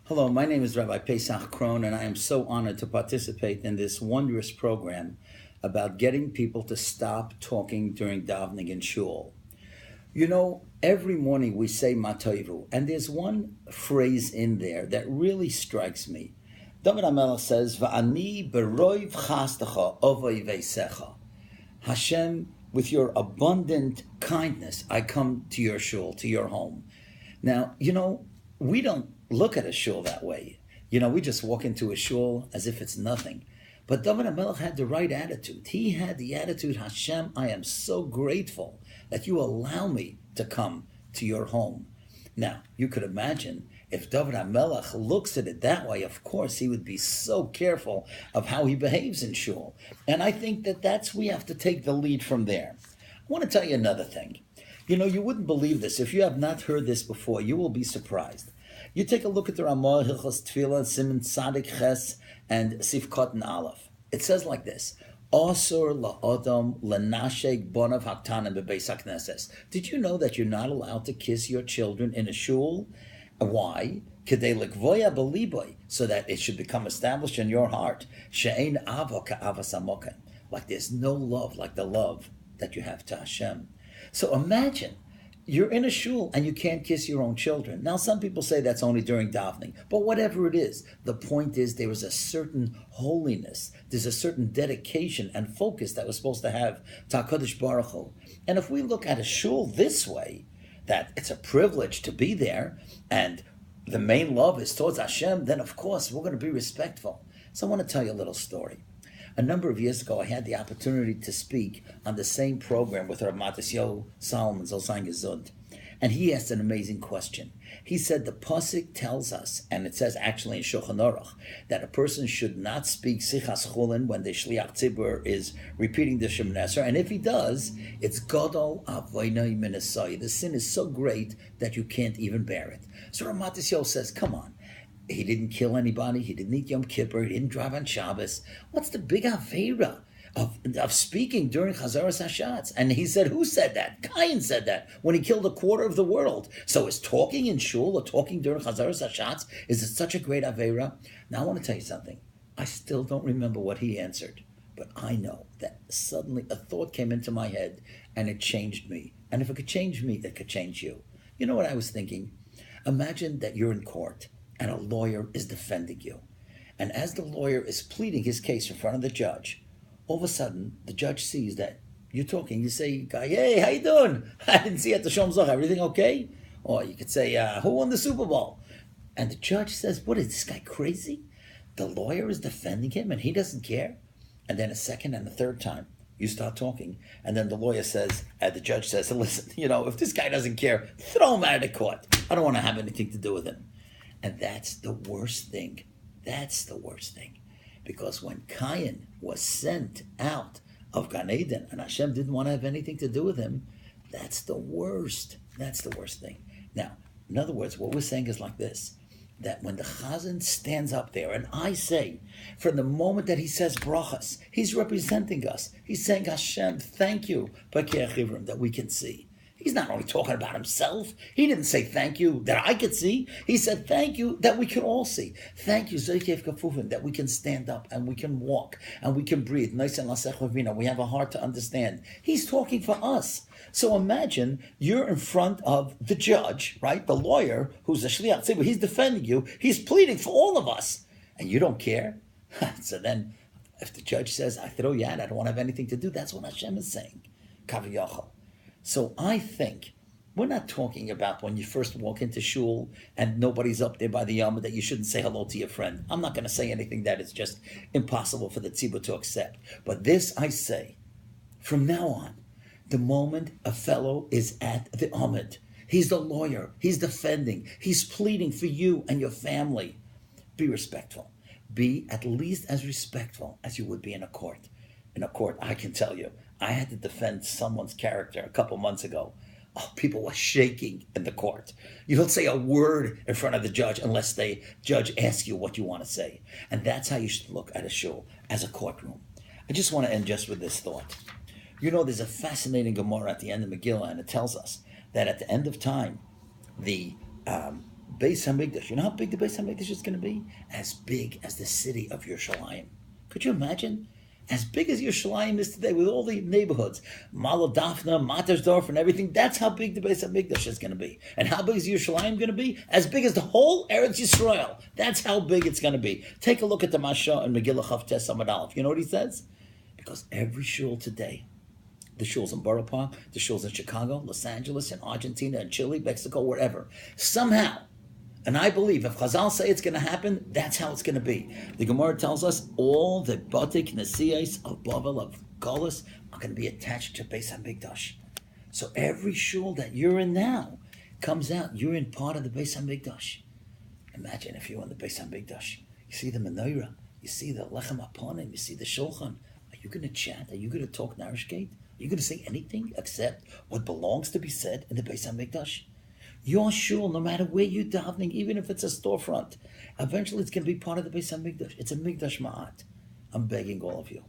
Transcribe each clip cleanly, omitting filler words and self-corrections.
Hello, my name is Rabbi Paysach Krohn, and I am so honored to participate in this wondrous program about getting people to stop talking during davening in Shul. You know, every morning we say Matoivu, and there's one phrase in there that really strikes me. David HaMelech says, Va'ani beroiv chastecha ovay veisecha. Hashem, with your abundant kindness, I come to your shul, to your home. Now, we don't look at a shul that way. We just walk into a shul as if it's nothing. But David HaMelech had the right attitude. He had the attitude, Hashem, I am so grateful that you allow me to come to your home. Now, you could imagine if David HaMelech looks at it that way, of course, he would be so careful of how he behaves in shul. And I think we have to take the lead from there. I want to tell you another thing. You wouldn't believe this. If you have not heard this before, you will be surprised. You take a look at the Ramah, Hilchos Tefillah, Siman Tzadik Ches, and Sifkot and Aleph. It says like this: Osur la'odom lenashek bonav haktanim bebeis hakneses. Did you know that you're not allowed to kiss your children in a shul? Why? Kedei lekvoya beliboy, so that it should become established in your heart. She'ein avo ka'avas hamoken, like there's no love like the love that you have to Hashem. So imagine you're in a shul and you can't kiss your own children. Now, some people say that's only during davening, but whatever it is, the point is there is a certain holiness, there's a certain dedication and focus that we're supposed to have to HaKadosh Baruch Hu. And if we look at a shul this way, that it's a privilege to be there, and the main love is towards Hashem, then of course we're going to be respectful. So I want to tell you a little story. A number of years ago, I had the opportunity to speak on the same program with Rav Matisyahu Solomon Zolzain Gezund. And he asked an amazing question. He said the Pasuk tells us, and it says actually in Shulchan Aruch, that a person should not speak Sichas Chulin when the Shliach Tzibur is repeating the Shemoneh Esrei. And if he does, it's Gadol Avoinai Min Hasai. The sin is so great that you can't even bear it. So Rav Matisyahu says, come on. He didn't kill anybody. He didn't eat Yom Kippur. He didn't drive on Shabbos. What's the big avera of speaking during Chazaras Hashatz? And he said, who said that? Cain said that when he killed a quarter of the world. So is talking in shul or talking during Chazaras Hashatz, is it such a great avera? Now I want to tell you something. I still don't remember what he answered, but I know that suddenly a thought came into my head and it changed me. And if it could change me, it could change you. You know what I was thinking? Imagine that you're in court and a lawyer is defending you. And as the lawyer is pleading his case in front of the judge, all of a sudden, the judge sees that you're talking. You say, guy, hey, how you doing? I didn't see you at the Shalom Zohar. Everything okay? Or you could say, who won the Super Bowl? And the judge says, what, is this guy crazy? The lawyer is defending him and he doesn't care. And then a second and a third time, you start talking. And then the lawyer says, the judge says, listen, if this guy doesn't care, throw him out of the court. I don't want to have anything to do with him. And that's the worst thing. That's the worst thing. Because when Cain was sent out of Gan Eden and Hashem didn't want to have anything to do with him, that's the worst. That's the worst thing. Now, in other words, what we're saying is like this, that when the Chazan stands up there, and I say, from the moment that he says brachas, he's representing us. He's saying, Hashem, thank you, that we can see. He's not only talking about himself. He didn't say thank you that I could see. He said thank you that we can all see. Thank you, Zoikev Kafufin, that we can stand up and we can walk and we can breathe. We have a heart to understand. He's talking for us. So imagine you're in front of the judge, right? The lawyer who's a shliach tzibur. He's defending you. He's pleading for all of us. And you don't care? So then if the judge says, I throw you out, I don't want to have anything to do, that's what Hashem is saying. Kaviyachal. So I think we're not talking about when you first walk into shul and nobody's up there by the yom that you shouldn't say hello to your friend. I'm not going to say anything that is just impossible for the tzibur to accept. But this I say, from now on, the moment a fellow is at the amud, he's the lawyer, he's defending, he's pleading for you and your family. Be respectful. Be at least as respectful as you would be in a court. In a court, I can tell you, I had to defend someone's character a couple months ago. Oh, people were shaking in the court. You don't say a word in front of the judge unless the judge asks you what you want to say. And that's how you should look at a shul, as a courtroom. I just want to end just with this thought. There's a fascinating Gemara at the end of Megillah, and it tells us that at the end of time, the Beis Hamikdash. You know how big the Beis Hamikdash is going to be? As big as the city of Yerushalayim. Could you imagine? As big as Yerushalayim is today, with all the neighborhoods, Maladafna, Matersdorf, and everything, that's how big the Beis Hamikdash is going to be. And how big is Yerushalayim going to be? As big as the whole Eretz Yisrael. That's how big it's going to be. Take a look at the Mashah and Megillah Chavtes Amud Aleph. You know what he says? Because every shul today, the shuls in Borough Park, the shuls in Chicago, Los Angeles, in Argentina, in Chile, Mexico, wherever, somehow, and I believe if Chazal say it's going to happen, that's how it's going to be. The Gemara tells us all the Batik Nesiyos of Bavel, of Golis, are going to be attached to Beis HaMikdash. So every shul that you're in now comes out, you're in part of the Beis HaMikdash. Imagine if you're in the Beis HaMikdash. You see the menorah, you see the Lechem Aponim, you see the Shulchan. Are you going to chant? Are you going to talk Narishgate? Are you going to say anything except what belongs to be said in the Beis HaMikdash? Your shul, no matter where you're davening, even if it's a storefront, eventually it's going to be part of the Beis HaMikdash. It's a Mikdash Ma'at. I'm begging all of you,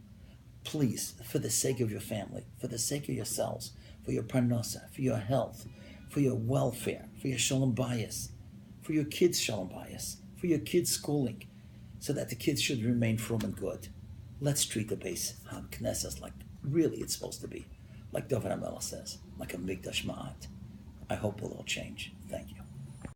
please, for the sake of your family, for the sake of yourselves, for your parnasa, for your health, for your welfare, for your shalom bayis, for your kids' shalom bayis, for your kids' schooling, so that the kids should remain frum and good. Let's treat the Beis HaKnesses like really it's supposed to be, like David HaMelech says, like a Mikdash Ma'at. I hope it'll all change. Thank you.